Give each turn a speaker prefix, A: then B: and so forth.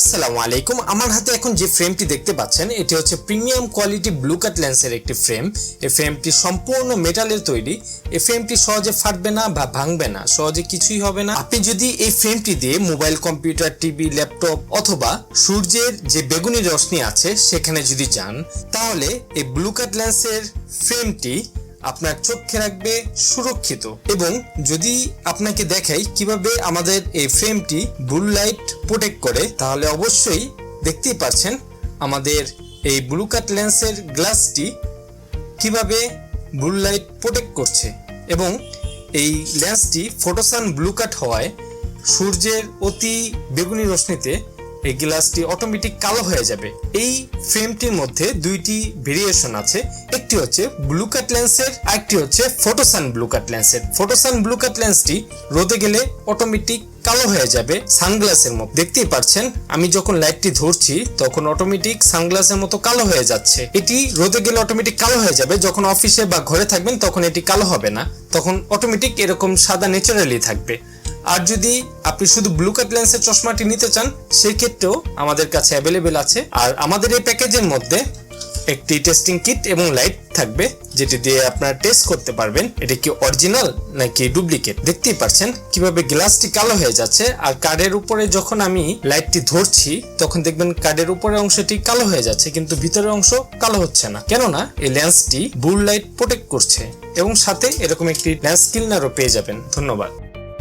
A: আসসালামু আলাইকুম। আমার হাতে এখন যে ফ্রেমটি দেখতে পাচ্ছেন এটি হচ্ছে প্রিমিয়াম কোয়ালিটি ব্লু কাট লেন্সের একটি ফ্রেম। এই ফ্রেমটি সম্পূর্ণ মেটালের তৈরি। এই ফ্রেমটি সহজে ফাটবে না বা ভাঙবে না, সহজে কিছুই হবে না। আপনি যদি এই ফ্রেমটি দিয়ে মোবাইল, কম্পিউটার, টিভি, ল্যাপটপ অথবা সূর্যের যে বেগুনি রশ্মি আছে সেখানে যদি যান, তাহলে এই ব্লু কাট লেন্সের ফ্রেমটি আপনার চোখে রাখবে সুরক্ষিত। এবং যদি আপনাকে দেখাই কিভাবে আমাদের এই ফ্রেমটি ব্লু লাইট প্রোটেক্ট করে, তাহলে অবশ্যই দেখতেই পাচ্ছেন আমাদের এই ব্লু কাট লেন্সের গ্লাসটি কিভাবে ব্লু লাইট প্রোটেক্ট করছে। এবং এই লেন্সটি ফটোসান ব্লু কাট হওয়ায় সূর্যের অতি বেগুনি রশ্মিতে এই গ্লাসটি অটোমেটিক কালো হয়ে যাবে। এই ফ্রেমটির মধ্যে দুইটি ভেরিয়েশন আছে, একটি হচ্ছে ব্লু কাট লেন্সের, আরেকটি হচ্ছে ফটোসান ব্লু কাট লেন্সের। ফটোসান ব্লু কাট লেন্সটি রোদে গেলে অটোমেটিক কালো হয়ে যাবে সানগ্লাসের মতো। দেখতেই পাচ্ছেন আমি যখন লাইটটি ধরছি তখন অটোমেটিক সানগ্লাসের মতো কালো হয়ে যাচ্ছে। এটি রোদে গেলে অটোমেটিক কালো হয়ে যাবে। যখন অফিসে বা ঘরে থাকবেন তখন এটি কালো হবে না, তখন অটোমেটিক এরকম সাদা ন্যাচারালি থাকবে। আর যদি আপনি শুধু ব্লু কাট লেন্সের চশমাটি নিতে চান, সেই ক্ষেত্রেও আমাদের কাছে অ্যাভেলেবেল আছে। আর আমাদের এই প্যাকেজের মধ্যে একটি টেস্টিং কিট এবং লাইট থাকবে, যেটি দিয়ে আপনারা টেস্ট করতে পারবেন এটা কি অরিজিনাল নাকি ডুপ্লিকেট। দেখতেই পাচ্ছেন কিভাবে গ্লাসটি কালো হয়ে যাচ্ছে। আর কার্ডের উপরে যখন আমি লাইটটি ধরছি তখন দেখবেন কার্ডের উপরের অংশটি কালো হয়ে যাচ্ছে, কিন্তু ভিতরের অংশ কালো হচ্ছে না, কেননা এই লেন্সটি ব্লু লাইট প্রোটেক্ট করছে। এবং সাথে এরকম একটি লেন্স ক্লিনারও পেয়ে যাবেন। ধন্যবাদ।